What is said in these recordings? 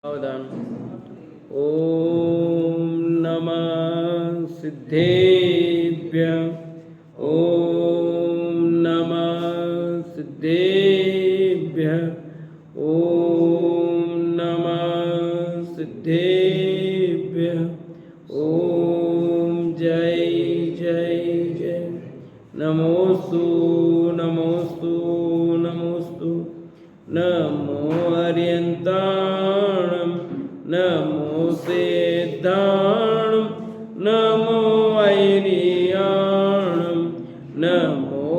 सावधान। ओम नमः सिद्धेभ्यः। ओम नमः सिद्धेभ्यः। ओम नमः सिद्धेभ्यः। ओम जय जय जय। नमोस्तु नमोस्तु नमोस्तु। नमो अर्यन्ताणं नमो सिद्धाणं नमो ऐरियाणं नमो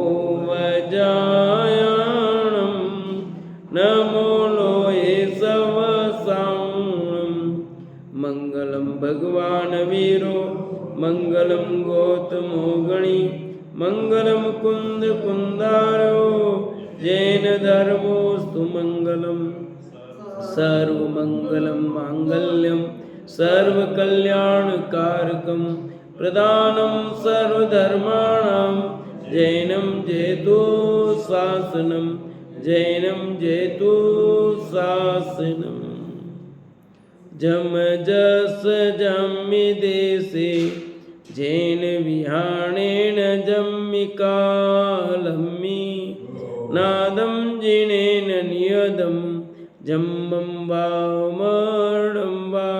वज्रायाणं नमो लोहे सवसाणं। मंगलम भगवान वीरो मंगलम गौतमो गणी मंगलम कुंद कुंदारो जैन धर्मोस्तु मंगलम। सर्वमंगलम मांगल्यम सर्वकल्याणकारकम प्रदानम सर्वधर्माणां जैनम जयतु शासनम जैनम जयतु शासनम। जम जस जम्मि देशे जैन विहाणेन जम्मि कालम्मि नादं जिनेन नियदं जम्मं वा मरणं वा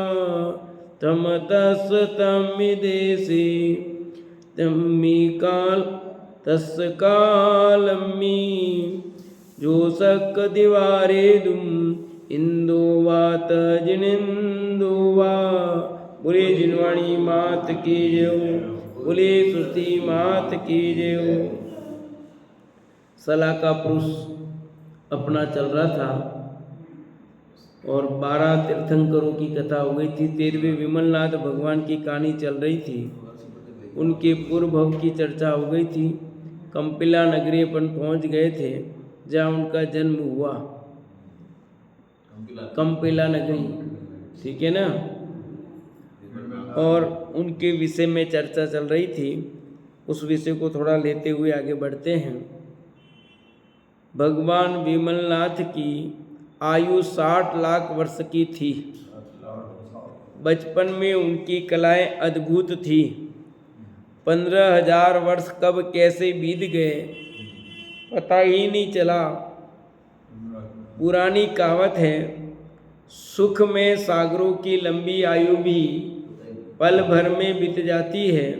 तमतस् तम्मि देशे तम्मि काल तस् कालम्मि जोसक दिवारेदुम इंदो वात जिनिंदो वा। बोले जिनवाणी मात की जय। बोले सुरती मात की जय। सला का पुरुष अपना चल रहा था और 12 तीर्थंकरों की कथा हो गई थी। 13वें विमलनाथ भगवान की कहानी चल रही थी। उनके पूर्व भव की चर्चा हो गई थी। कंपिला नगरी अपन पहुंच गए थे जहाँ उनका जन्म हुआ। कंपिला नगरी, ठीक है ना। और उनके विषय में चर्चा चल रही थी। उस विषय को थोड़ा लेते हुए आगे बढ़ते हैं। भगवान विमलनाथ की आयु 60 लाख वर्ष की थी। बचपन में उनकी कलाएं अद्भुत थी। 15,000 वर्ष कब कैसे बीत गए पता ही नहीं चला। पुरानी कहावत है, सुख में सागरों की लंबी आयु भी पल भर में बीत जाती है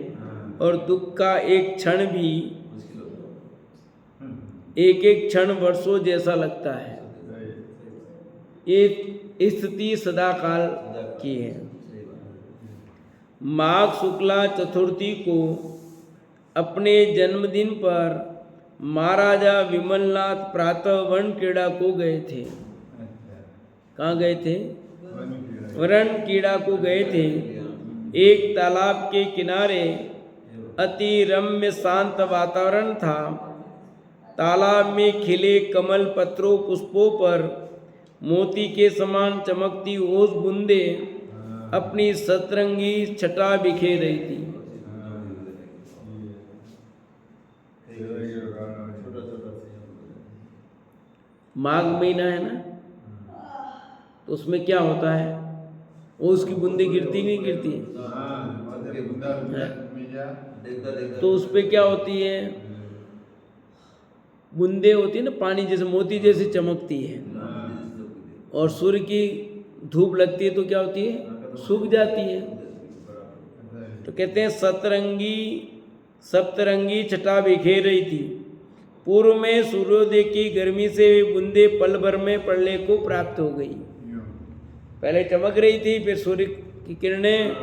और दुख का एक क्षण भी एक एक क्षण वर्षों जैसा लगता है। ये स्थिति सदाकाल की है। माघ शुक्ला चतुर्थी को अपने जन्मदिन पर महाराजा विमलनाथ प्रातः वन क्रीड़ा को गए थे। कहाँ गए थे? वन क्रीड़ा को गए थे। एक तालाब के किनारे अति रम्य शांत वातावरण था। तालाब में खिले कमल पत्रों पुष्पों पर मोती के समान चमकती ओस बूंदे अपनी सतरंगी छटा बिखेर रही थी। माघ महीना है ना, तो उसमें क्या होता है, ओस की बूंदे गिरती नहीं गिरती है? तो उस पे क्या होती है, बूंदे होती है ना, पानी जैसे मोती जैसी चमकती है। और सूर्य की धूप लगती है तो क्या होती है, सूख जाती है। तो कहते हैं सप्तरंगी छटा बिखेर रही थी। पूर्व में सूर्योदय की गर्मी से बूंदे पल भर में पड़ने को प्राप्त हो गई। पहले चमक रही थी, फिर सूर्य की किरणें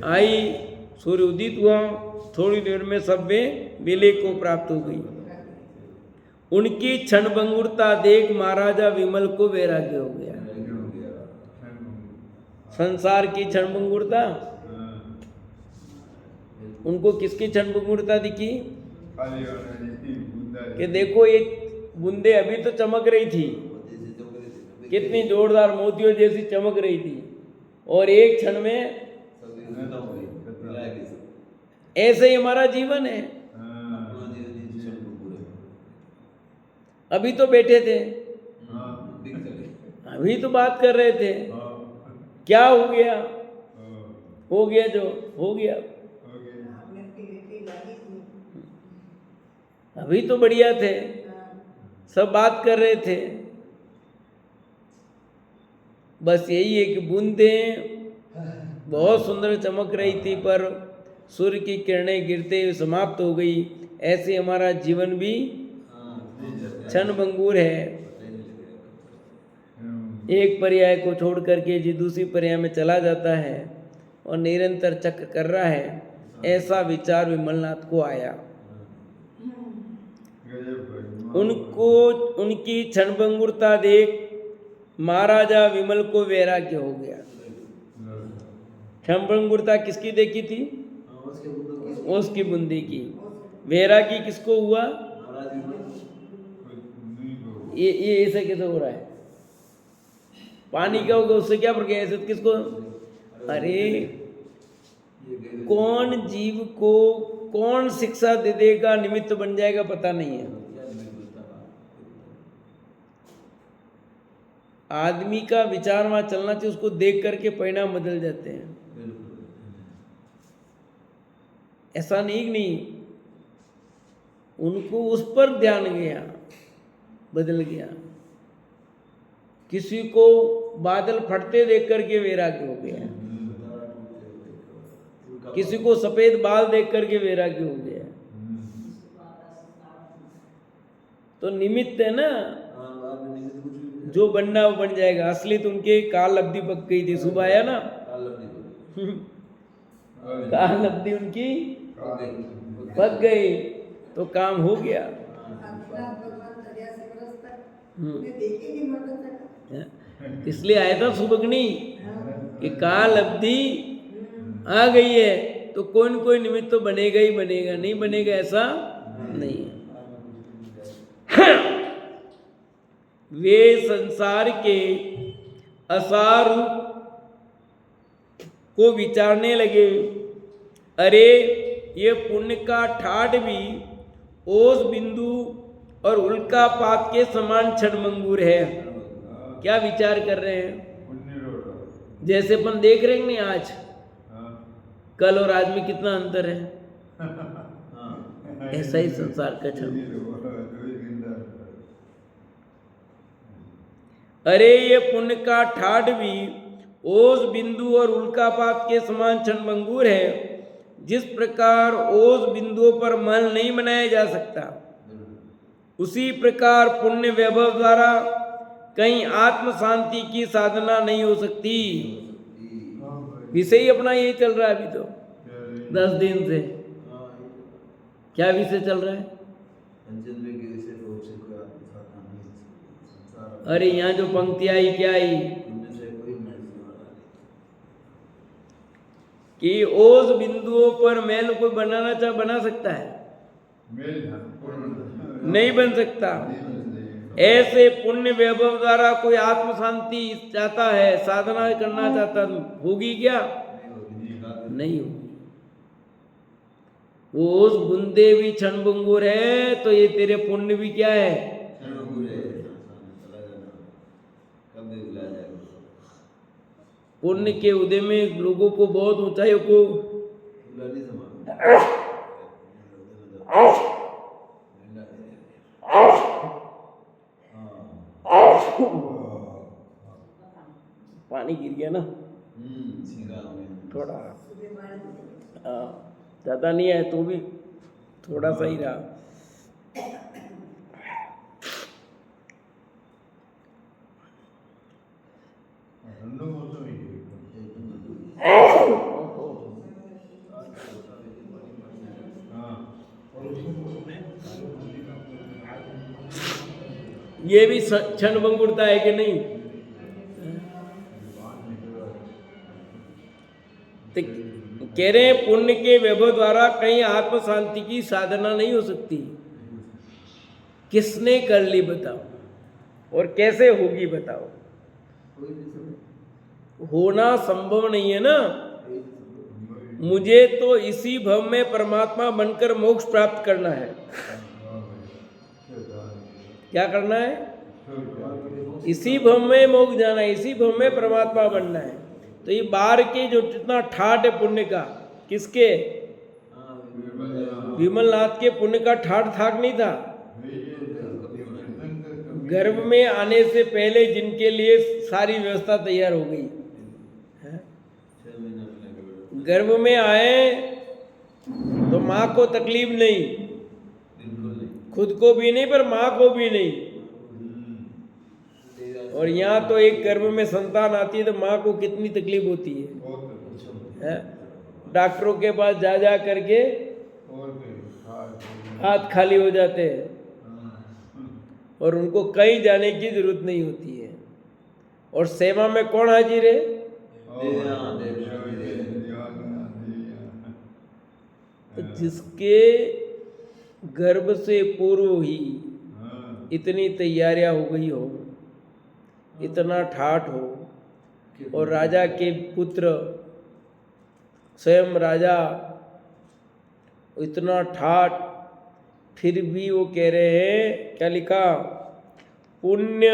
आई, सूर्य उदित हुआ, थोड़ी देर में सब वे विलय को प्राप्त हो गई। उनकी क्षणभंगुरता देख महाराजा विमल को वैराग्य हो गया। संसार की क्षणभंगुरता, उनको किसकी क्षणभंगुरता दिखी कि देखो ये बूंदे अभी तो चमक रही थी, कितनी जोरदार मोतियों जैसी चमक रही थी, और एक क्षण में ऐसे ही हमारा जीवन है। अभी तो बैठे थे, अभी तो बात कर रहे थे, क्या हो गया? हो गया जो हो गया, अभी तो बढ़िया थे, सब बात कर रहे थे। बस यही है कि बूंदें बहुत सुंदर चमक रही थी, पर सूर्य की किरणें गिरते हुए समाप्त हो गई। ऐसे हमारा जीवन भी क्षणभंगुर है। एक पर्याय को छोड़ करके जी दूसरी पर्याय में चला जाता है और निरंतर चक्र कर रहा है। ऐसा विचार विमलनाथ को आया। उनको उनकी क्षणभंगुरता देख महाराजा विमल को वैराग्य हो गया। क्षणभंगुरता किसकी देखी थी? उसकी बूंदी की। वैरागी किसको हुआ? ये ऐसे कैसे हो रहा है? पानी क्या होगा उससे क्या प्रक्रिया? ऐसे किसको? अरे कौन जीव को कौन शिक्षा दे देगा, निमित्त बन जाएगा, पता नहीं है। आदमी का विचार वहां चलना चाहिए, उसको देख करके परिणाम बदल जाते हैं। ऐसा नहीं, उनको उस पर ध्यान गया, बदल गया। किसी को बादल फटते देख करके वैराग्य हो गया, किसी को सफेद बाल देख करके वैराग्य हो गया। तो निमित्त है ना, जो बनना वो बन जाएगा। असली तो उनके काल अवधि पक गई थी। सुबह आया ना, काल अवधि उनकी पक गई तो काम हो गया। इसलिए आया था सुबग्नि कि काल अवधि आ गई है तो कोई न कोई निमित्त तो बनेगा ही बनेगा, नहीं बनेगा ऐसा नहीं है। वे संसार के असार को विचारने लगे। अरे ये पुण्य का ठाठ भी ओस बिंदु और उल्कापात के समान क्षणभंगुर है। क्या विचार कर रहे हैं? जैसे अपन देख रहे हैं नहीं, आज कल और आज में कितना अंतर है, ऐसा ही संसार का क्षण। अरे ये पुण्य का ठाठ भी ओस बिंदु और उल्कापात के समान क्षणभंगुर है। जिस प्रकार ओस बिंदुओं पर महल नहीं बनाया जा सकता, उसी प्रकार पुण्य वैभव द्वारा कहीं आत्म शांति की साधना नहीं हो सकती। विषय अपना यही चल रहा है अभी तो 10 दिन से। क्या विषय चल रहा है? अरे यहाँ जो पंक्ति आई क्या आई कि ओस बिंदुओं पर महल कोई बनाना चाहे बना सकता है? नहीं बन सकता। ऐसे पुण्य वैभव द्वारा कोई आत्म शांति चाहता है, साधना करना चाहता, होगी क्या? नहीं होगी। वो उस बूंदे भी क्षणभंगुर है तो ये तेरे पुण्य भी क्या है? पुण्य के उदय में लोगों को बहुत ऊंचाइयों को पानी गिर गया ना थोड़ा, ज्यादा नहीं है तो भी थोड़ा सा ही रहा। ये भी क्षणभंगुरता है कि नहीं? तो कह रहे हैं पुण्य के वैभव द्वारा कहीं आत्म शांति की साधना नहीं हो सकती। किसने कर ली बताओ, और कैसे होगी बताओ? होना संभव नहीं है ना। मुझे तो इसी भव में परमात्मा बनकर मोक्ष प्राप्त करना है। क्या करना है? इसी भव में मोक्ष जाना है, इसी भव में परमात्मा बनना है। तो ये बाहर के जो जितना ठाट है पुण्य का, किसके? विमलनाथ के पुण्य का ठाट थाक नहीं था। गर्भ में आने से पहले जिनके लिए सारी व्यवस्था तैयार हो गई है? गर्भ में आए तो माँ को तकलीफ नहीं, खुद को भी नहीं पर माँ को भी नहीं। और यहाँ तो एक गर्भ में संतान आती है तो माँ को कितनी तकलीफ होती है? डॉक्टरों के पास जा जा करके हाथ खाली हो जाते हैं और उनको कहीं जाने की जरूरत नहीं होती है। और सेवा में कौन हाजिर है? तो जिसके गर्भ से पूर्व ही इतनी तैयारियां हो गई हो, इतना ठाठ हो, और राजा के पुत्र स्वयं राजा इतना ठाठ, फिर भी वो कह रहे हैं, क्या लिखा? पुण्य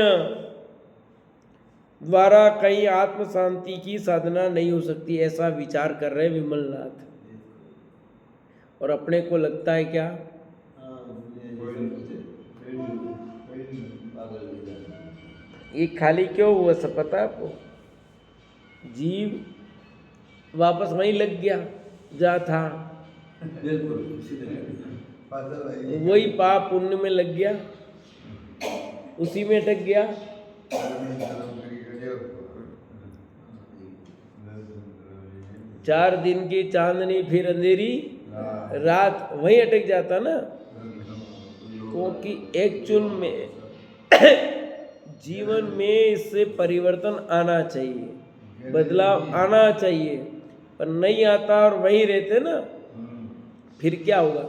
द्वारा कहीं आत्म शांति की साधना नहीं हो सकती, ऐसा विचार कर रहे विमलनाथ। और अपने को लगता है क्या? ये खाली क्यों हुआ सब पता है आपको? जीव वापस वहीं लग गया जहाँ था, वही पाप पुण्य में लग गया, उसी में अटक गया। चार दिन की चांदनी फिर अंधेरी रात, वहीं अटक जाता ना। क्योंकि एक्चुअल में जीवन में इससे परिवर्तन आना चाहिए, बदलाव आना चाहिए, पर नहीं आता और वहीं रहते ना, फिर क्या होगा?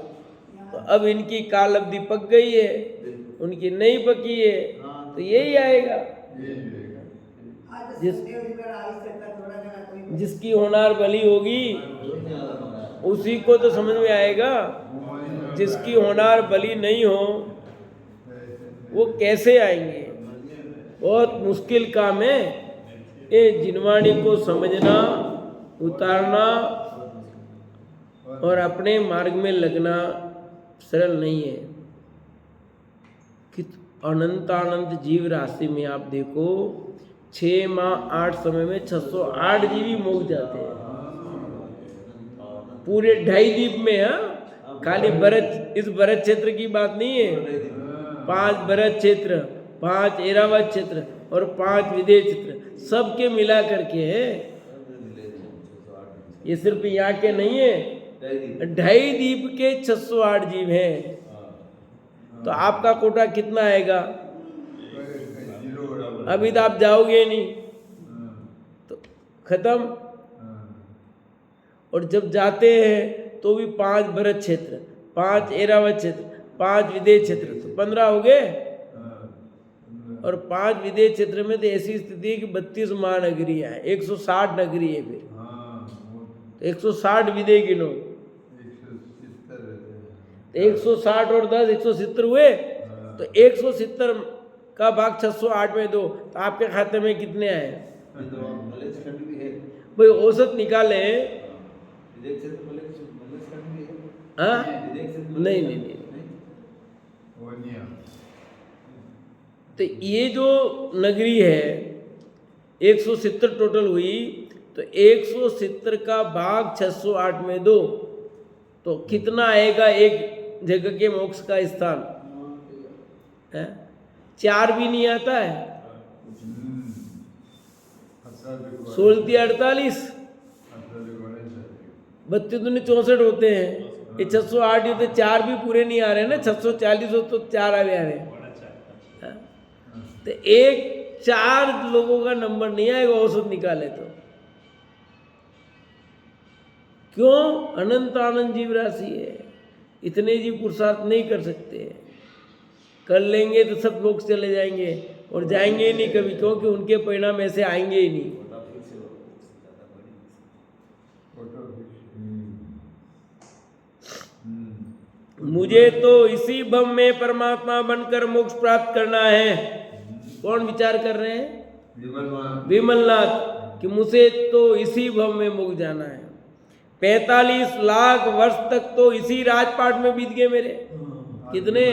तो अब इनकी काल अवधि पक गई है, उनकी नहीं पकी है, तो यही आएगा। जिसकी होनार भली होगी उसी को तो समझ में आएगा। जिसकी होनार भली नहीं हो वो कैसे आएंगे? बहुत मुश्किल काम है ये जिनवाणी को समझना, उतारना और अपने मार्ग में लगना सरल नहीं है। कि अनंत जीव राशि में आप देखो, 6 माह 8 समय में 608 जीव ही मोक्ष जाते हैं पूरे 2.5 द्वीप में। हाँ, खाली भरत, इस भरत क्षेत्र की बात नहीं है। 5 भरत क्षेत्र, 5 ऐरावत क्षेत्र और 5 विदेश क्षेत्र, सबके मिला करके है। ये सिर्फ यहाँ के नहीं है, 2.5 द्वीप के 608 जीव हैं। तो आपका कोटा कितना आएगा? अभी तो आप जाओगे नहीं, तो खत्म। और जब जाते हैं तो भी 5 भरत क्षेत्र, 5 ऐरावत क्षेत्र, 5 विदेश क्षेत्र, तो 15 हो गए। और 5 विदेश क्षेत्र में तो ऐसी स्थिति है कि 32 महानगरियाँ हैं, 160 नगरी है। फिर तो 160 विदेश गिनो, 160 और 10 170 हुए। तो 170 का भाग 608 में दो, तो आपके खाते में कितने आए? भाई औसत निकाले। हाँ, नहीं। तो ये जो नगरी है 170 टोटल हुई, तो 170 का भाग 608 में दो, तो कितना आएगा एक जगह के मोक्ष का स्थान? 4 भी नहीं आता है। 16 48, 32 दूनी 64 होते हैं। ये 608 ये तो 4 भी पूरे नहीं आ रहे ना, 640 हो तो 4 आ रहे हैं। तो एक 4 लोगों का नंबर नहीं आएगा औसत निकाले तो। क्यों? अनंत आनंद जीव राशि है, इतने जीव पुरुषार्थ नहीं कर सकते। कर लेंगे तो सब लोग चले जाएंगे और जाएंगे ही नहीं कभी, क्योंकि उनके परिणाम ऐसे आएंगे ही नहीं। मुझे तो इसी भव में परमात्मा बनकर मोक्ष प्राप्त करना है। कौन विचार कर रहे हैं? विमलनाथ कि मुझे तो इसी भव में मुक जाना है। 45 लाख वर्ष तक तो इसी राजपाट में बीत गए मेरे। कितने?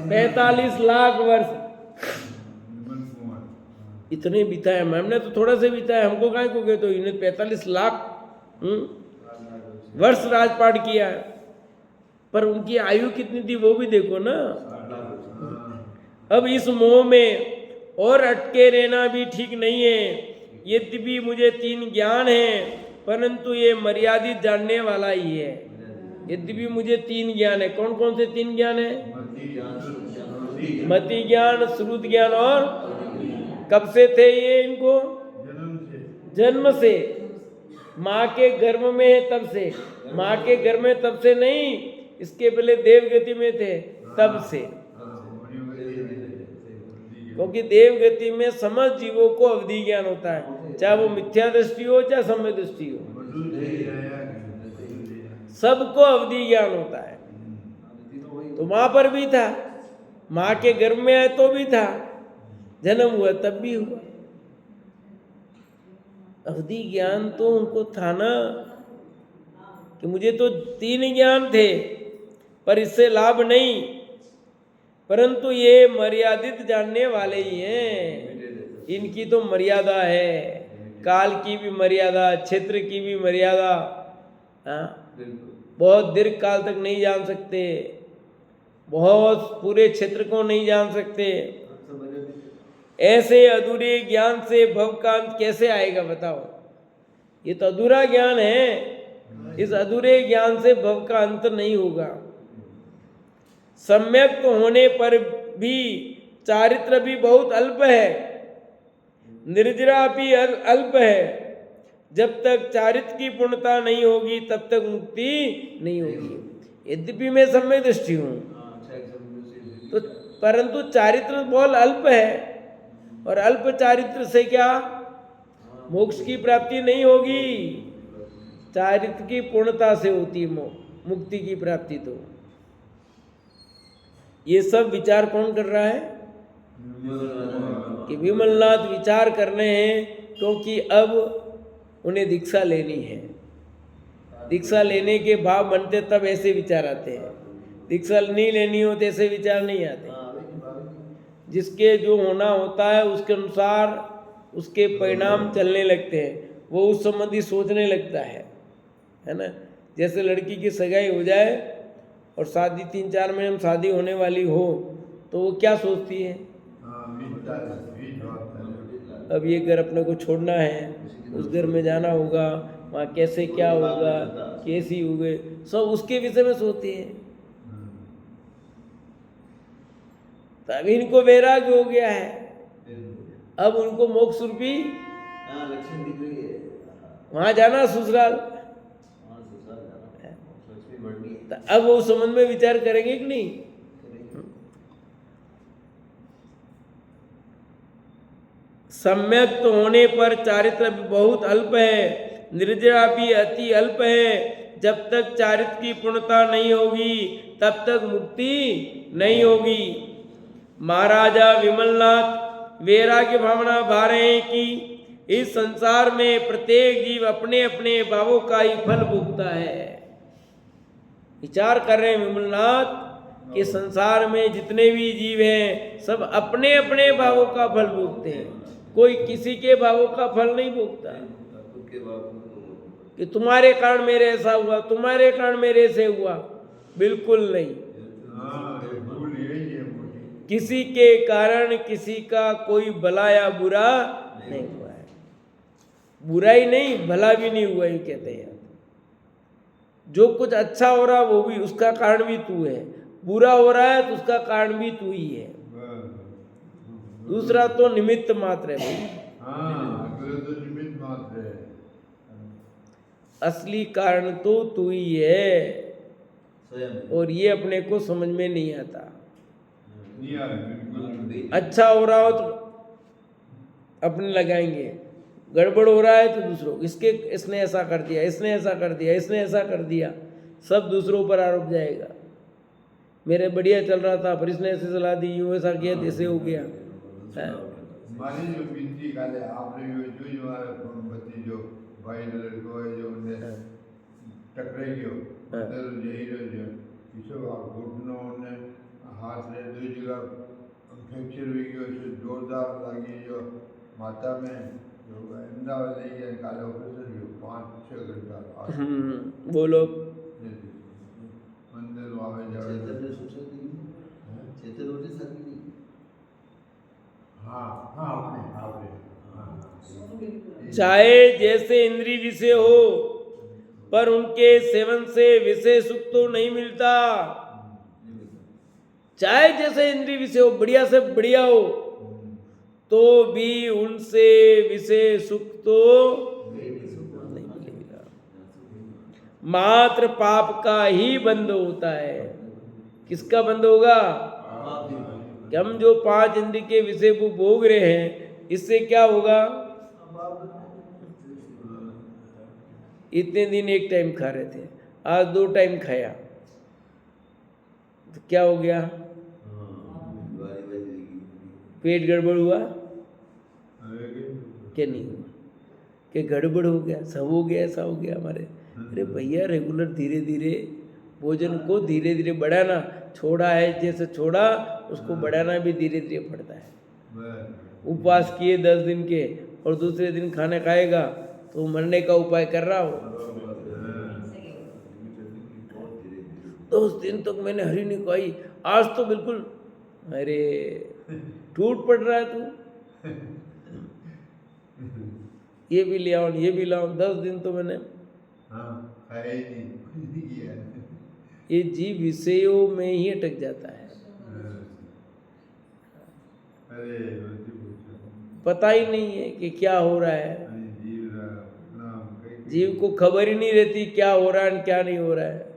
45 लाख वर्ष इतने बिताए। हमने तो थोड़ा से बिताया, हमको काहे को गए? तो इन्हें 45 लाख वर्ष राजपाट किया है। पर उनकी आयु कितनी थी वो भी देखो ना। अब इस मोह में और अटके रहना भी ठीक नहीं है। यद्यपि मुझे 3 ज्ञान है, परंतु ये मर्यादित जानने वाला ही है। यद्यपि मुझे 3 ज्ञान है। कौन कौन से 3 ज्ञान है? मति ज्ञान, श्रुत ज्ञान और कब से थे ये इनको? जन्म से। माँ के गर्भ में है तब से। माँ के गर्भ में तब से नहीं, इसके पहले देवगति में थे तब से। क्योंकि देवगति में समस्त जीवों को अवधि ज्ञान होता है, चाहे वो मिथ्या दृष्टि हो चाहे सम्य दृष्टि हो, सबको अवधि ज्ञान होता है। तो वहां पर भी था, माँ के गर्भ में आए तो भी था, जन्म हुआ तब भी हुआ। अवधि ज्ञान तो उनको था ना कि मुझे तो 3 ज्ञान थे पर इससे लाभ नहीं, परंतु ये मर्यादित जानने वाले ही हैं। इनकी तो मर्यादा है, काल की भी मर्यादा, क्षेत्र की भी मर्यादा। बहुत दीर्घ काल तक नहीं जान सकते, बहुत पूरे क्षेत्र को नहीं जान सकते। ऐसे अधूरे ज्ञान से भव का अंत कैसे आएगा बताओ? ये तो अधूरा ज्ञान है, इस अधूरे ज्ञान से भव का अंत नहीं होगा। सम्यक होने पर भी चारित्र भी बहुत अल्प है, निर्जरा भी अल्प है। जब तक चारित्र की पूर्णता नहीं होगी तब तक मुक्ति नहीं होगी। यद्यपि मैं सम्यक दृष्टि हूँ तो, परंतु चारित्र बहुत अल्प है, और अल्प चारित्र से क्या मोक्ष की प्राप्ति नहीं होगी। चारित्र की पूर्णता से होती है मुक्ति की प्राप्ति। तो ये सब विचार कौन कर रहा है? कि विमलनाथ विचार करने हैं, क्योंकि अब उन्हें दीक्षा लेनी है। दीक्षा लेने के भाव बनते तब ऐसे विचार आते हैं, दीक्षा नहीं लेनी हो तो ऐसे विचार नहीं आते। जिसके जो होना होता है उसके अनुसार उसके परिणाम चलने लगते हैं, वो उस संबंधी सोचने लगता है ना। जैसे लड़की की सगाई हो जाए और शादी 3-4 महीने में शादी होने वाली हो तो वो क्या सोचती है? अब ये घर अपने को छोड़ना है, उस घर में जाना होगा, वहाँ कैसे क्या होगा, कैसी होगी, सब उसके विषय में सोचती है। तब इनको वैराग्य हो गया है, अब उनको मोक्ष रूपी वहाँ जाना, ससुराल। अब वो संबंध में विचार करेंगे कि नहीं? सम्यक तो होने पर चारित्र बहुत अल्प है, निर्जरा भी अति अल्प है। जब तक चारित्र की पूर्णता नहीं होगी तब तक मुक्ति नहीं होगी। महाराजा विमलनाथ वैराग्य भावना भा रहे हैं कि इस संसार में प्रत्येक जीव अपने अपने भावों का ही फल भोगता है। विचार कर रहे हैं विमलनाथ कि संसार में जितने भी जीव हैं सब अपने अपने भावों का फल भोगते हैं, कोई किसी के भावों का फल नहीं भोगता। कि तुम्हारे कारण मेरे ऐसा हुआ, तुम्हारे कारण मेरे से हुआ, बिल्कुल नहीं। किसी के कारण किसी का कोई भला या बुरा नहीं हुआ है। बुरा ही नहीं, भला भी नहीं हुआ, ये कहते हैं। जो कुछ अच्छा हो रहा वो भी उसका कारण भी तू है, बुरा हो रहा है तो उसका कारण भी तू ही है। दूसरा तो निमित्त मात्र है भाई। तो निमित्त मात्र है, असली कारण तो तू ही है। और ये अपने को समझ में नहीं आता। अच्छा हो रहा हो तो अपने लगाएंगे, गड़बड़ हो रहा है तो दूसरों, इसने ऐसा कर दिया, इसने ऐसा कर दिया, इसने ऐसा कर दिया, सब दूसरों पर आरोप जाएगा। मेरे बढ़िया चल रहा था पर इसने ऐसे सलाह दी, यूँ ऐसा किया, ऐसे हो गया। मारी जो बिनती काले आपने जो हमारे भतीजो भाई लड़को है जो उन्हें टकराई गयो अंदर यही रह जो इसे आप घुटनों ने हाथ ले दो जगह फ्रैक्चर हुई गयो इसे जोरदार लगी जो माथा में जो अहमदाबाद ले गया काले ऑपरेशन हुई 5-6 घंटा बोलो मंदिर वहाँ जाओ हाँ हाँ आपने चाहे जैसे इंद्रिय विषय हो पर उनके सेवन से विषय सुख तो नहीं मिलता। चाहे जैसे इंद्रिय विषय हो, बढ़िया से बढ़िया हो, तो भी उनसे विषय सुख तो नहीं मिलेगा। मात्र पाप का ही बंध होता है। किसका बंध होगा? कि हम जो 5 इंद्रिय के विषय को भोग रहे हैं, इससे क्या होगा? इतने दिन एक टाइम खा रहे थे, आज 2 टाइम खाया, तो क्या हो गया? पेट गड़बड़ हुआ क्या? नहीं हुआ। कि गड़बड़ हो गया, सब हो गया, ऐसा हो गया हमारे। अरे भैया, रेगुलर धीरे धीरे भोजन को धीरे धीरे बढ़ाना, छोड़ा है जैसे छोड़ा, उसको बढ़ाना भी धीरे धीरे पड़ता है। उपवास किए 10 दिन के और दूसरे दिन खाना खाएगा तो मरने का उपाय कर रहा हो। 10 दिन तक मैंने हरी नहीं खाई, आज तो बिल्कुल, अरे टूट पड़ रहा है तू। ये भी ले आओ, ये भी लाओ, 10 दिन तो मैंने ये जीव विषयों में ही अटक जाता है। पता ही नहीं है कि क्या हो रहा है। जीव को खबर ही नहीं रहती क्या हो रहा है क्या नहीं हो रहा है।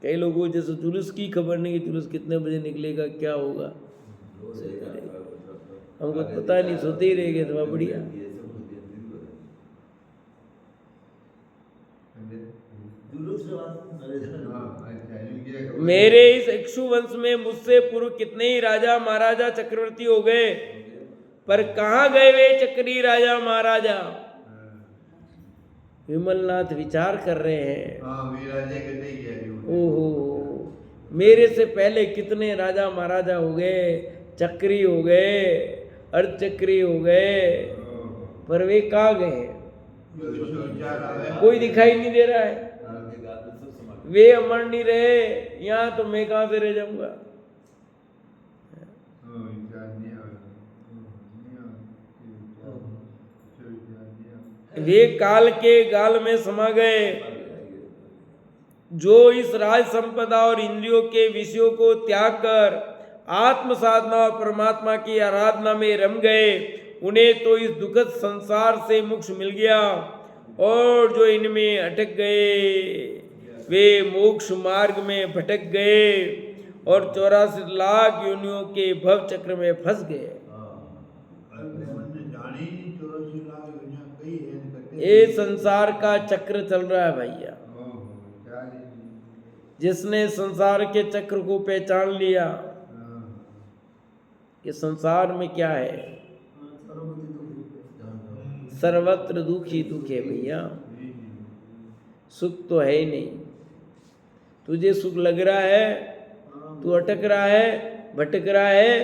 कई लोगों को जैसे जुलूस की खबर नहीं, जुलूस कितने बजे निकलेगा, क्या होगा, हमको पता नहीं, सोते ही रह गए। तो बढ़िया। मेरे इस इक्ष्वाकु वंश में मुझसे पूर्व कितने ही राजा महाराजा चक्रवर्ती हो गए, पर कहाँ गए वे चक्री राजा महाराजा? विमलनाथ विचार कर रहे हैं। ओहो, मेरे से पहले कितने राजा महाराजा हो गए, चक्री हो गए, अर्धचक्री हो गए, पर वे कहाँ गए? कोई दिखाई नहीं दे रहा है। वे अमर नहीं रहे, यहाँ तो मैं कहाँ से रह जाऊंगा। वे काल के गाल में समा गए। जो इस राज संपदा और इंद्रियों के विषयों को त्याग कर आत्म साधना और परमात्मा की आराधना में रम गए, उन्हें तो इस दुखद संसार से मोक्ष मिल गया, और जो इनमें अटक गए वे मोक्ष मार्ग में भटक गए और 84 लाख योनियों के भव चक्र में फंस गए। ये संसार का चक्र चल रहा है भैया। जिसने संसार के चक्र को पहचान लिया कि संसार में क्या है, सर्वत्र दुख ही दुख है भैया, सुख तो है ही नहीं। तुझे सुख लग रहा है, तू अटक रहा है, भटक रहा है,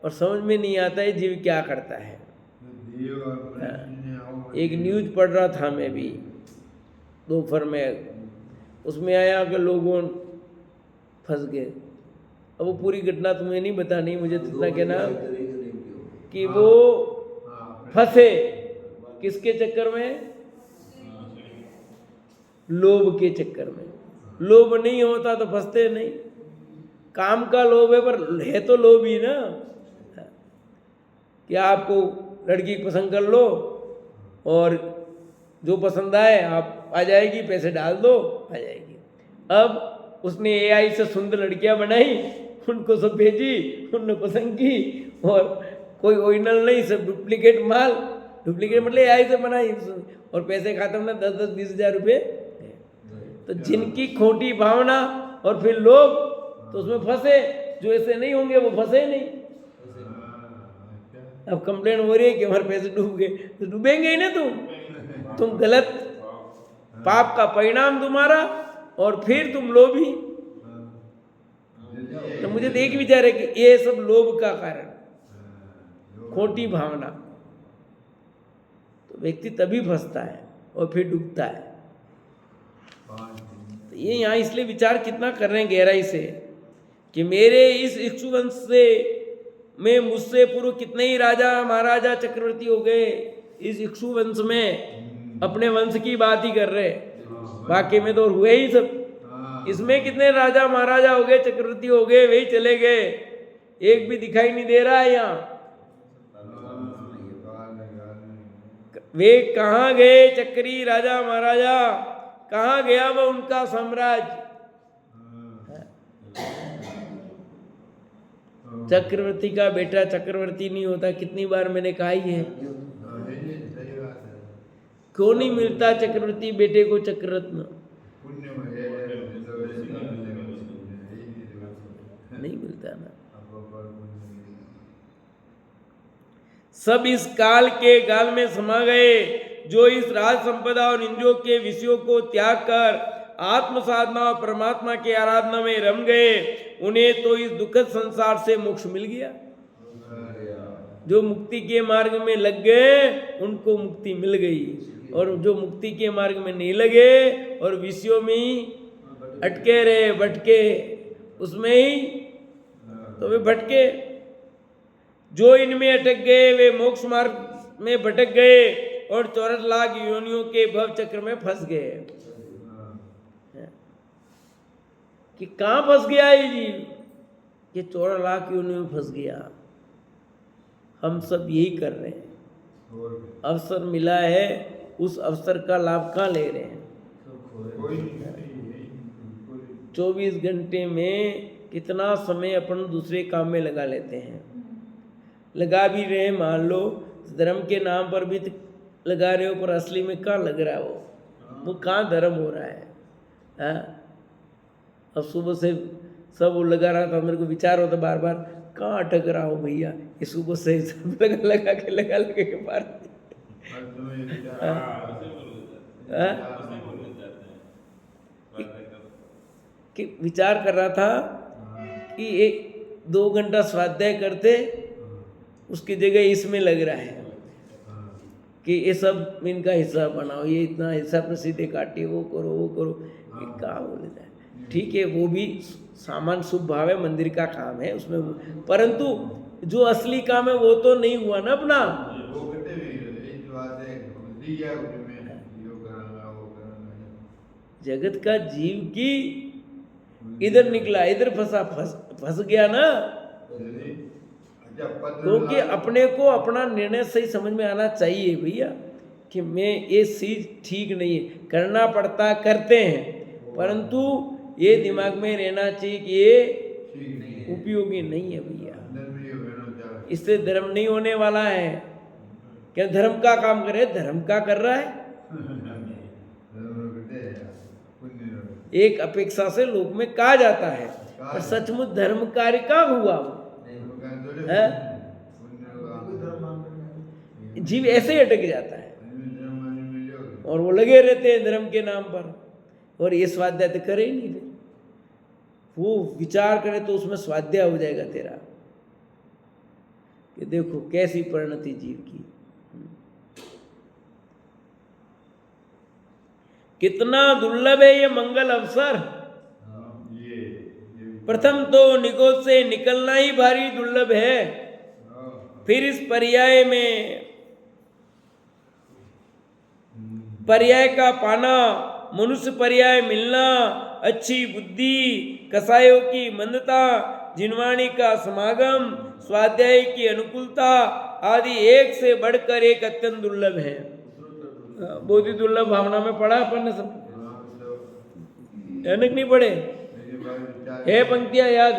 और समझ में नहीं आता है जीव क्या करता है। एक न्यूज पढ़ रहा था मैं भी दोपहर में, उसमें आया कि लोगों फंस गए। अब वो पूरी घटना तुम्हें नहीं बतानी, मुझे तो इतना कहना कि वो फंसे किसके चक्कर में? लोभ के चक्कर में। लोभ नहीं होता तो फंसते नहीं। काम का लोभ है, पर है तो लोभ ही ना। कि आपको लड़की पसंद कर लो और जो पसंद आए आप आ जाएगी, पैसे डाल दो आ जाएगी। अब उसने AI से सुंदर लड़कियां बनाई, उनको सब भेजी, उन्होंने पसंद की, और कोई ओरिजिनल नहीं, सब डुप्लीकेट माल। डुप्लीकेट मतलब AI से बनाई, और पैसे खत्म ना 10-20 हज़ार रुपये। तो जिनकी खोटी भावना और फिर लोग तो उसमें फंसे, जो ऐसे नहीं होंगे वो फंसे नहीं। अच्छा अब कंप्लेन हो रही है कि हमारे पैसे डूब गए, तो डूबेंगे ही ना तुम गलत पाप का परिणाम तुम्हारा, और फिर तुम लोभी। तो मुझे तो एक विचार है कि ये सब लोभ का कारण, खोटी भावना, तो व्यक्ति तभी फंसता है और फिर डूबता है। तो ये यहाँ इसलिए विचार कितना कर रहे हैं गहराई से कि मेरे इस इक्ष्वाकु से में मुझसे पूर्व कितने ही राजा महाराजा चक्रवर्ती हो गए। इस इक्ष्वाकु वंश में अपने वंश की बात ही कर रहे, बाकी में तो हुए ही सब। इसमें कितने राजा महाराजा हो गए, चक्रवर्ती हो गए, वही चले गए, एक भी दिखाई नहीं दे रहा है यहाँ। वे कहाँ गए चक्री राजा महाराजा, कहाँ गया वो उनका साम्राज्य। चक्रवर्ती का बेटा चक्रवर्ती नहीं होता, कितनी बार मैंने कहा ही है। क्यों नहीं मिलता चक्रवर्ती बेटे को चक्ररत्न? नहीं मिलता ना। सब इस काल के गाल में समा गए, जो इस राज संपदा और इंद्रियों के विषयों को त्याग कर आत्म साधना और परमात्मा की आराधना में रम गए, उन्हें तो इस दुखद संसार से मोक्ष मिल गया। जो मुक्ति के मार्ग में लग गए उनको मुक्ति मिल गई, और जो मुक्ति के मार्ग में नहीं लगे और विषयों में ही अटके रहे, भटके उसमें ही, तो वे भटके। जो इनमें अटक गए वे मोक्ष मार्ग में भटक गए और 84 लाख योनियों के भव चक्र में फंस गए। कि कहाँ फंस गया ये जीव? कि 84 लाख योनियों में फंस गया। हम सब यही कर रहे हैं। अवसर मिला है, उस अवसर का लाभ कहाँ ले रहे हैं? 24 घंटे में कितना समय अपन दूसरे काम में लगा लेते हैं। लगा भी रहे, मान लो धर्म के नाम पर भी लगा रहे हो, पर असली में कहाँ लग रहा है वो कहाँ धर्म हो रहा है? अब सुबह से सब वो लगा रहा था, मेरे को विचार होता बार बार, कहाँ अटक रहा हो भैया? ये सुबह से सब लगा के बार कि विचार कर रहा था कि 1-2 घंटा स्वाध्याय करते, उसकी जगह इसमें लग रहा है कि ये सब इनका हिस्सा बनाओ, ये इतना हिस्सा प्रसिद्ध काटिए, वो करो ये कहाँ बोले जाए। ठीक है, वो भी सामान शुभ भाव है, मंदिर का काम है उसमें, परंतु जो असली काम है वो तो नहीं हुआ ना अपना। जगत का जीव की इधर निकला, इधर फंस गया ना। क्योंकि अपने को अपना निर्णय सही समझ में आना चाहिए भैया कि मैं ये चीज ठीक नहीं है, करना पड़ता करते हैं, परंतु ये दिमाग में रहना चाहिए कि ये उपयोगी नहीं है भैया, इससे धर्म नहीं होने वाला है। क्या धर्म का काम करे? धर्म का कर रहा है, एक अपेक्षा से लोक में कहा जाता है, पर सचमुच धर्म कार्य का हुआ है? जीव ऐसे ही अटक जाता है और वो लगे रहते हैं धर्म के नाम पर, और ये स्वाध्याय तो करे ही नहीं। फिर वो विचार करे तो उसमें स्वाध्याय हो जाएगा तेरा कि देखो कैसी परिणति जीव की। कितना दुर्लभ है ये मंगल अवसर। प्रथम तो निगोद से निकलना ही भारी दुर्लभ है, फिर इस पर्याय में पर्याय का पाना, मनुष्य पर्याय मिलना, अच्छी बुद्धि, कसायों की मंदता, जिनवाणी का समागम, स्वाध्याय की अनुकूलता आदि एक से बढ़कर एक अत्यंत दुर्लभ है। बहुत ही दुर्लभ भावना में पढ़ा अपन ने सब, नहीं पढ़े है पंक्तियां याद?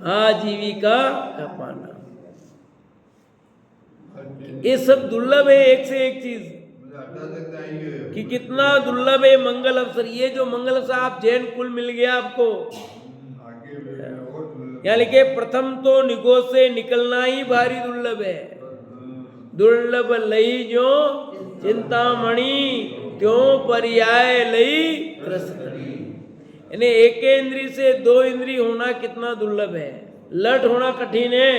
आजीविका का पाना, ये सब दुर्लभ है, एक से एक चीज। हटा सकता है ये कि कितना दुर्लभ है मंगल अवसर। ये जो मंगल अवसर आप जैन कुल मिल गया आपको। आगे और दुर्लभ यहाँ लिखे प्रथम तो निगो से निकलना ही भारी दुर्लभ है। दुर्लभ लई जो चिंतामणि त्यों पर्याय लई कृष्ण। यानी एक इंद्री से दो इंद्री होना कितना दुर्लभ है। लठ होना कठिन है।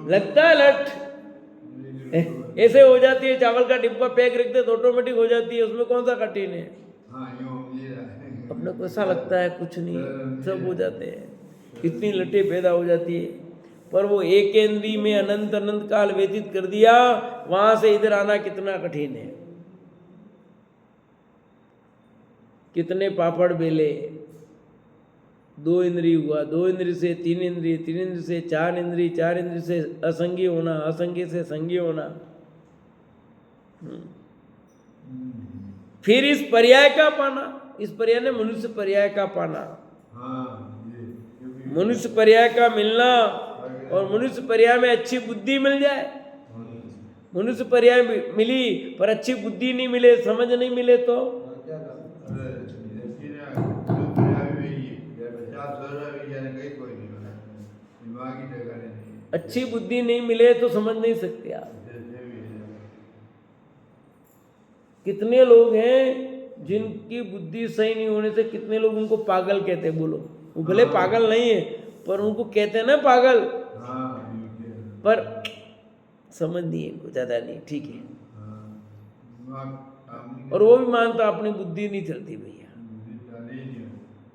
लगता है लठ ऐसे हो जाती है। चावल का डिब्बा पैक रखते तो ऑटोमेटिक हो जाती है। उसमें कौन सा कठिन है। अपने को ऐसा लगता है कुछ नहीं, सब हो जाते हैं। कितनी लटें पैदा हो जाती है। पर वो एक इंद्री में अनंत अनंत काल व्यतीत कर दिया, वहां से इधर आना कितना कठिन है। कितने पापड़ बेले। दो इंद्री हुआ, दो इंद्री से तीन इंद्री, तीन इंद्री से चार इंद्री, चार इंद्री से असंगी होना, असंगी से संगी होना। फिर इस पर्याय का पाना। इस पर्याय ने मनुष्य पर्याय का पाना। मनुष्य पर्याय का मिलना और मनुष्य पर्याय में अच्छी बुद्धि मिल जाए। मनुष्य पर्याय मिली पर अच्छी बुद्धि नहीं मिले, समझ नहीं मिले तो अच्छी बुद्धि नहीं मिले तो समझ नहीं सकते आप। कितने लोग हैं जिनकी बुद्धि सही नहीं होने से कितने लोग उनको पागल कहते हैं। बोलो, वो भले पागल नहीं है पर उनको कहते हैं ना पागल, पर समझ नहीं है इनको, ज्यादा नहीं, ठीक है। और वो भी मानता अपनी बुद्धि नहीं चलती भैया,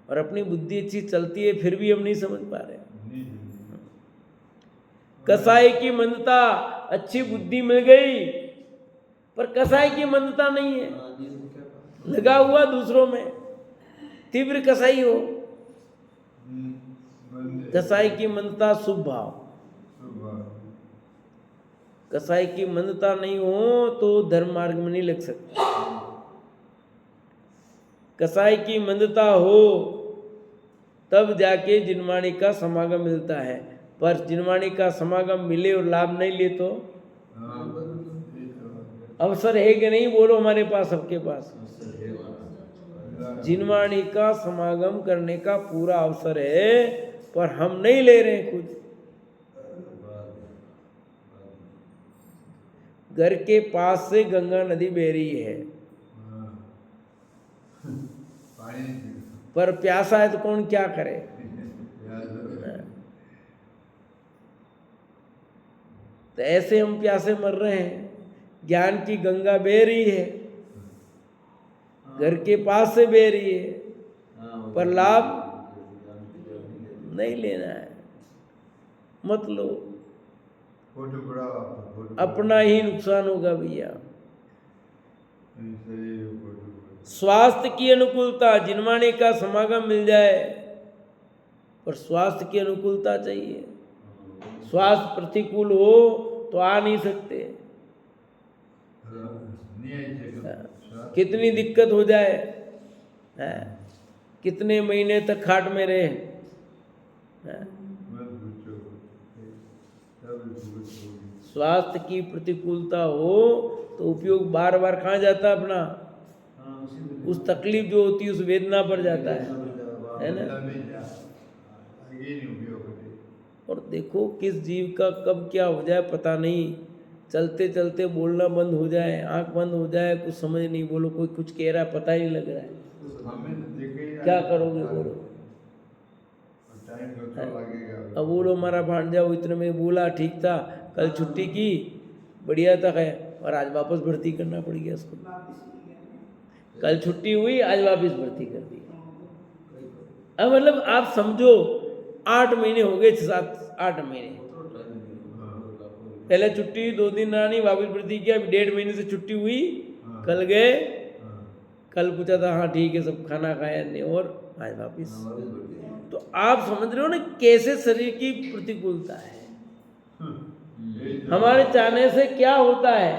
और अपनी बुद्धि अच्छी चलती है फिर भी हम नहीं समझ पा रहे। कसाई की मंदता, अच्छी बुद्धि मिल गई पर कसाई की मंदता नहीं है, लगा हुआ दूसरों में, तीव्र कसाई हो। कसाई की मंदता शुभ भाव। कसाई की मंदता नहीं हो तो धर्म मार्ग में नहीं लग सकता। कसाई की मंदता हो तब जाके जिनवाणी का समागम मिलता है। पर जिनवाणी का समागम मिले और लाभ नहीं ले तो अवसर है कि नहीं, बोलो हमारे पास, सबके पास जिनवाणी का समागम करने का पूरा अवसर है पर हम नहीं ले रहे हैं खुद। घर के पास से गंगा नदी बह रही है पर प्यासा है तो कौन क्या करे। तो ऐसे हम प्यासे मर रहे हैं। ज्ञान की गंगा बह रही है, घर के पास से बह रही है, पर लाभ नहीं लेना है। मत लो, अपना ही नुकसान होगा भैया। स्वास्थ्य की अनुकूलता, जिनवाणी का समागम मिल जाए पर स्वास्थ्य की अनुकूलता चाहिए। स्वास्थ्य प्रतिकूल हो तो आ नहीं सकते। कितनी दिक्कत हो जाए, कितने महीने तक खाट में रहे। स्वास्थ्य की प्रतिकूलता हो तो उपयोग बार बार कहाँ जाता अपना, उस तकलीफ जो होती है उस वेदना पर जाता है ना। और देखो किस जीव का कब क्या हो जाए पता नहीं। चलते चलते बोलना बंद हो जाए, आंख बंद हो जाए, कुछ समझ नहीं, बोलो कोई कुछ कह रहा है पता ही नहीं लग रहा है। क्या करोगे बोलो। अब बोलो हमारा भांजा वो इतने में बोला ठीक था, कल छुट्टी की बढ़िया तक है और आज वापस भर्ती करना पड़ गया उसको। कल छुट्टी हुई, आज वापस भर्ती कर दी। अब मतलब आप समझो 8 महीने हो गए, 7-8 महीने। पहले छुट्टी 2 दिन रानी, वापस भर्ती किया, 1.5 महीने से छुट्टी हुई। कल गए, कल पूछा था हाँ ठीक है सब खाना खाया नहीं, और आज वापस। तो आप समझ रहे हो ना कैसे शरीर की प्रतिकूलता है। हमारे चाहने से क्या होता है,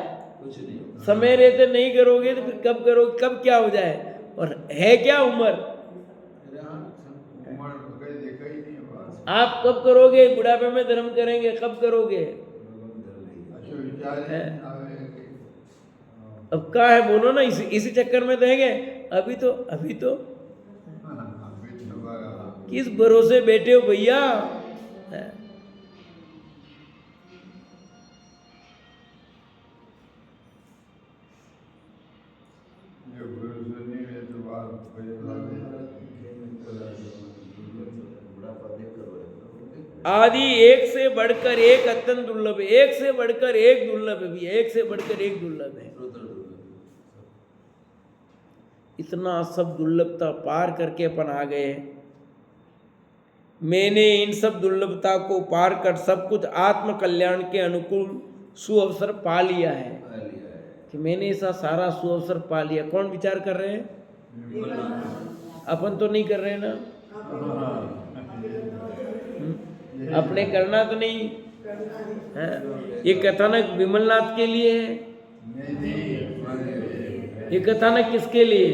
समय रहते नहीं करोगे तो फिर कब करोगे, कब क्या हो जाए। और है क्या उम्र, आप कब करोगे, बुढ़ापे में धर्म करेंगे, कब करोगे। अब क्या है बोलो ना, इसी चक्कर में रहेंगे। अभी तो अभी तो किस भरोसे बैठे हो भैया? जो भरोसा नहीं है तो बात आदि एक से बढ़कर एक अत्यंत दुर्लभ है, एक से बढ़कर एक दुर्लभ है भैया, एक से बढ़कर एक दुर्लभ है। इतना सब दुर्लभता पार करके अपन आ गए। मैंने इन सब दुर्लभता को पार कर सब कुछ आत्म कल्याण के अनुकूल सुअवसर पा लिया है। कि मैंने ऐसा सारा सुअवसर पा लिया। कौन विचार कर रहे हैं? अपन तो नहीं कर रहे ना। अपने करना तो नहीं है। ये कथानक विमलनाथ के लिए है। ये कथानक किसके लिए?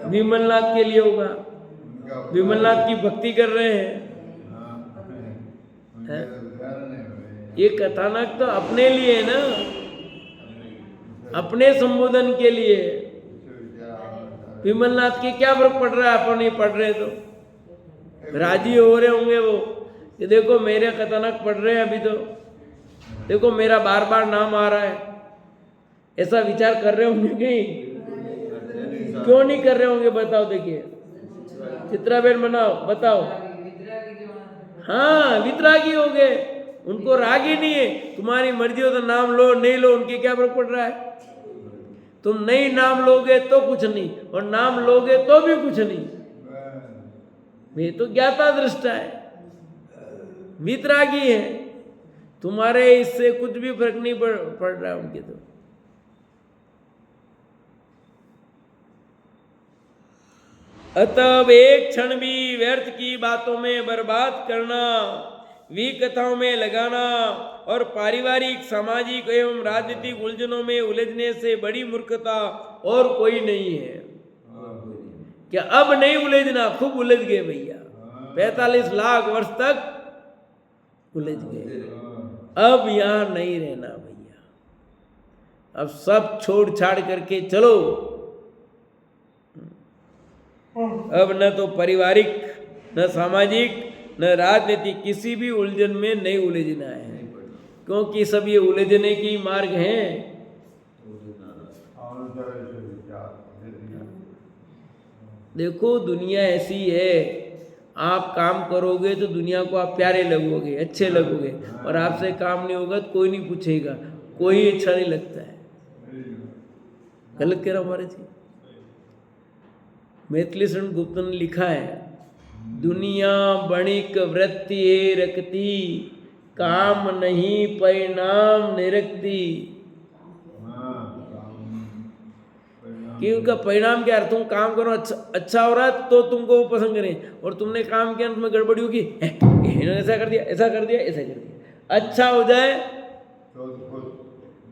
विमलनाथ के लिए होगा। विमलनाथ की भक्ति कर रहे हैं। ये कथानक तो अपने लिए है ना, अपने संबोधन के लिए। विमलनाथ के क्या फर्क पड़ रहा है? अपन नहीं पढ़ रहे तो राजी हो रहे होंगे वो कि देखो मेरे कथानक पढ़ रहे हैं, अभी तो देखो मेरा बार बार नाम आ रहा है। ऐसा विचार कर रहे होंगे नहीं? क्यों नहीं कर रहे होंगे बताओ? देखिए चित्राबेन बनाओ, बताओ। हाँ, वितरागी हो गए, उनको राग ही नहीं है। तुम्हारी मर्जी हो तो नाम लो, नहीं लो उनके क्या फर्क पड़ रहा है? तुम नहीं नाम लोगे तो कुछ नहीं, और नाम लोगे तो भी कुछ नहीं। वे तो ज्ञाता दृष्टा है, वितरागी है। तुम्हारे इससे कुछ भी फर्क नहीं पड़ रहा है उनके। तो अतः एक क्षण भी व्यर्थ की बातों में बर्बाद करना, विकथाओं में लगाना और पारिवारिक, सामाजिक एवं राजनीतिक उलझनों में उलझने से बड़ी मूर्खता और कोई नहीं है। क्या अब नहीं उलझना? खूब उलझ गए भैया, 45 लाख वर्ष तक उलझ गए। अब यहां नहीं रहना भैया, अब सब छोड़ छाड़ करके चलो। अब न तो पारिवारिक, न सामाजिक, न राजनीतिक किसी भी उलझन में नहीं उलझना है, क्योंकि सब ये उलझने की मार्ग हैं। देखो दुनिया ऐसी है, आप काम करोगे तो दुनिया को आप प्यारे लगोगे, अच्छे लगोगे, और आपसे काम नहीं होगा तो कोई नहीं पूछेगा, कोई अच्छा नहीं लगता है। गलत कह रहा हमारे जी। मैथिली शरण गुप्त ने लिखा है, दुनिया बणिक वृत्ति रखती, काम नहीं परिणाम निरखती। कि उनका परिणाम क्या है? तुम काम करो, अच्छा हो रहा है तो तुमको वो पसंद करें, और तुमने काम किया उसमें गड़बड़ी होगी, इन्होंने ऐसा कर दिया, ऐसा कर दिया, ऐसा कर दिया। अच्छा हो जाए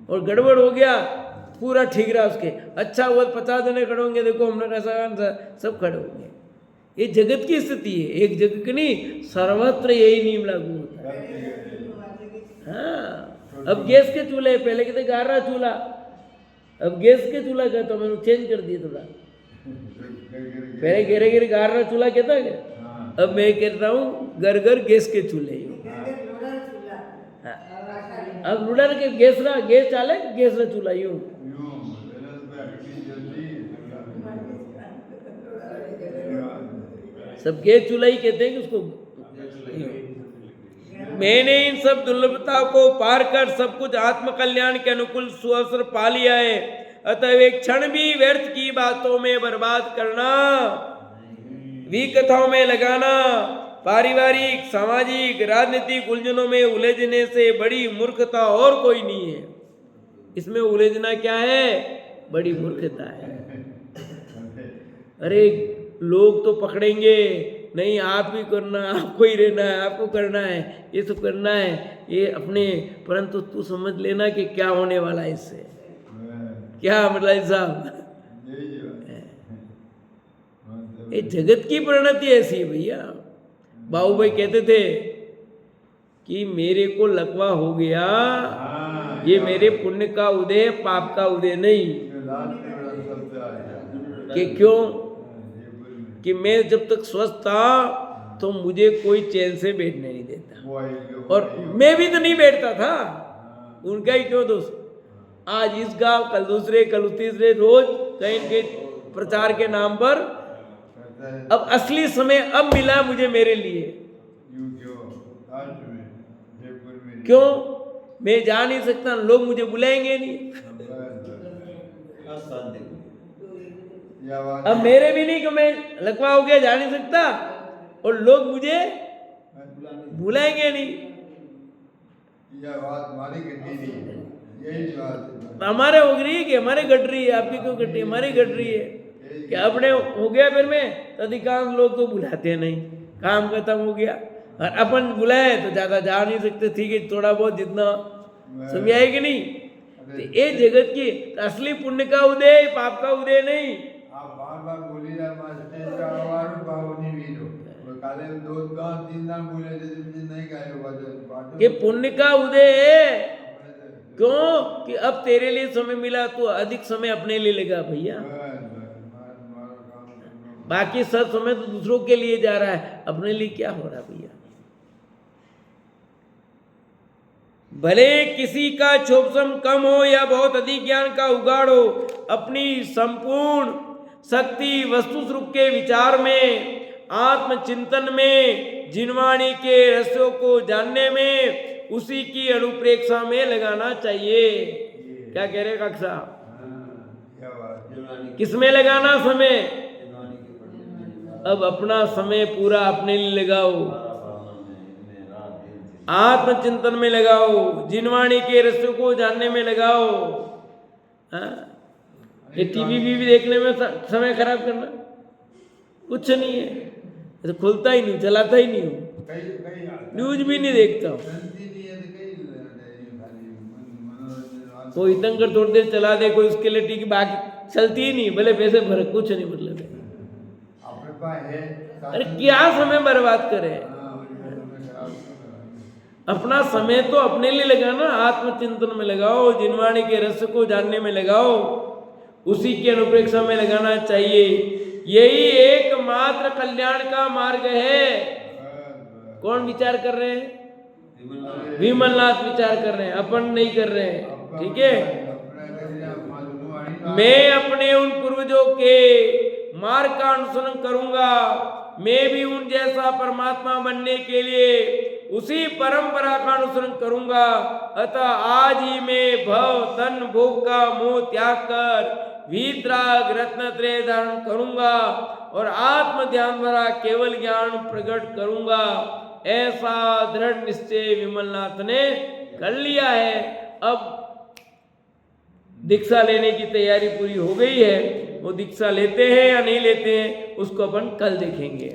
और गड़बड़ हो गया, पूरा ठीक रहा उसके। अच्छा हुआ 50 जने खड़े होंगे, देखो हमने कैसा, सब खड़े होंगे। ये जगत की स्थिति है, एक जगत की नहीं, सर्वत्र यही नियम लागू होता है। हाँ, अब गैस के चूल्हे, पहले कहते गारा चूल्हा, अब गैस के चूल्हा कहता हूँ, मैंने चेंज कर दिया थोड़ा। पहले घेरे घेरे गारा चूल्हा कहता है क्या? अब मैं कहता हूँ घर घर गैस के चूल्हे। अब रुडर के गैस चाले, गैस रा चूल्हा यूं। सब गैस चूल्हा ही कहते हैं कि उसको। मैंने इन सब दुर्लभता को पार कर सब कुछ आत्म कल्याण के अनुकूल सुअवसर पा लिया है। अतः एक क्षण भी व्यर्थ की बातों में बर्बाद करना, विकथाओं में लगाना, पारिवारिक, सामाजिक, राजनीतिक उलझनों में उलझने से बड़ी मूर्खता और कोई नहीं है। इसमें उलझना क्या है? बड़ी मूर्खता है। अरे लोग तो पकड़ेंगे, नहीं आप ही करना, आपको ही रहना है, आपको करना है, ये सब करना है, ये अपने, परंतु तू समझ लेना कि क्या होने वाला है इससे। क्या मतलब साहब, ये जगत की परिणति ऐसी है भैया। बाबू भाई कहते थे कि मेरे को लकवा हो गया ये मेरे पुण्य का उदय है, पाप का उदय नहीं। लास्ट में बड़ा शब्द आ गया। कि क्यों? जयपुर में कि मैं जब तक स्वस्थ था तो मुझे कोई चैन से बैठने नहीं देता, वो आएगी, और मैं भी तो नहीं बैठता था, उनका ही क्यों दोस्त। आज इस गांव, कल दूसरे, कल तीसरे, रोज कहीं के प्रचार के नाम पर। कहता है अब असली समय अब मिला मुझे मेरे लिए। यूं क्यों लास्ट में जयपुर में क्यों? मैं जा नहीं सकता, लोग मुझे बुलाएंगे नहीं। यह बात अब मेरे भी नहीं कि मैं लकवा हो गया, जा नहीं सकता, और लोग मुझे बुलाएंगे नहीं। यह बात हमारी घटी नहीं है, यही बात है। हमारे हो रही है कि हमारे घट रही है, आपकी क्यों घट रही है? हमारी घट रही है कि अपने हो गया फिर में, तो अधिकांश लोग तो बुलाते नहीं, काम खत्म हो गया, और अपन बुलाए तो ज्यादा जा नहीं सकते। ठीक है, थोड़ा बहुत जितना समझ आएगी नहीं। तो ये जगत की असली पुण्य का उदय, पाप का उदय नहीं। आप बार बार बोली रहा मास्टर का आवाज पावनी वीरो वो काले दो दो तीन नाम बोले थे, मुझे नहीं गाए बात ये पुण्य का उदय है। क्यों? कि अब तेरे लिए समय मिला तो अधिक समय अपने लिए लगा भैया, बाकी सब समय तो दूसरों के लिए जा रहा है, अपने लिए क्या हो रहा भैया। भले किसी का क्षोभसम कम हो या बहुत अधिक ज्ञान का उगाड़ हो, अपनी संपूर्ण शक्ति वस्तु स्वरूप के विचार में, आत्मचिंतन में, जिनवाणी के रहस्यों को जानने में, उसी की अनुप्रेक्षा में लगाना चाहिए। क्या कह रहे कक्षा? किसमें लगाना समय? अब अपना समय पूरा अपने लिए लगाओ, आत्मचिंतन में लगाओ, जिनवाणी के रहस्यों को जानने में लगाओ। हाँ? ये टीवी भी देखने में समय खराब करना कुछ नहीं है। तो खुलता ही नहीं, चलाता ही नहीं हूँ, न्यूज भी नहीं देखता हूँ। कोई इतंकर थोड़ी देर चला दे, कोई उसके लिए टीवी बाकी चलती ही नहीं, भले पैसे भर, कुछ नहीं मतलब है। अरे क्या समय बर्बाद करे? अपना समय तो अपने लिए लगाना, आत्मचिंतन में लगाओ, जिनवाणी के रहस्य को जानने में लगाओ, उसी की अनुप्रेक्षा में लगाना चाहिए। यही एकमात्र कल्याण का मार्ग है। कौन विचार कर रहे हैं? विमलनाथ विचार कर रहे हैं, अपन नहीं कर रहे हैं। ठीक है, मैं अपने उन पूर्वजों के मार्ग का अनुसरण करूंगा। मैं भी उन जैसा परमात्मा बनने के लिए उसी परंपरा का अनुसरण करूंगा। अतः आज ही मैं भव तन भोग का मोह त्याग कर वीतराग रत्न त्रय धारण करूंगा और आत्म ध्यान द्वारा केवल ज्ञान प्रकट करूंगा। ऐसा दृढ़ निश्चय विमलनाथ ने कर लिया है। अब दीक्षा लेने की तैयारी पूरी हो गई है। वो दीक्षा लेते हैं या नहीं लेते हैं उसको अपन कल देखेंगे।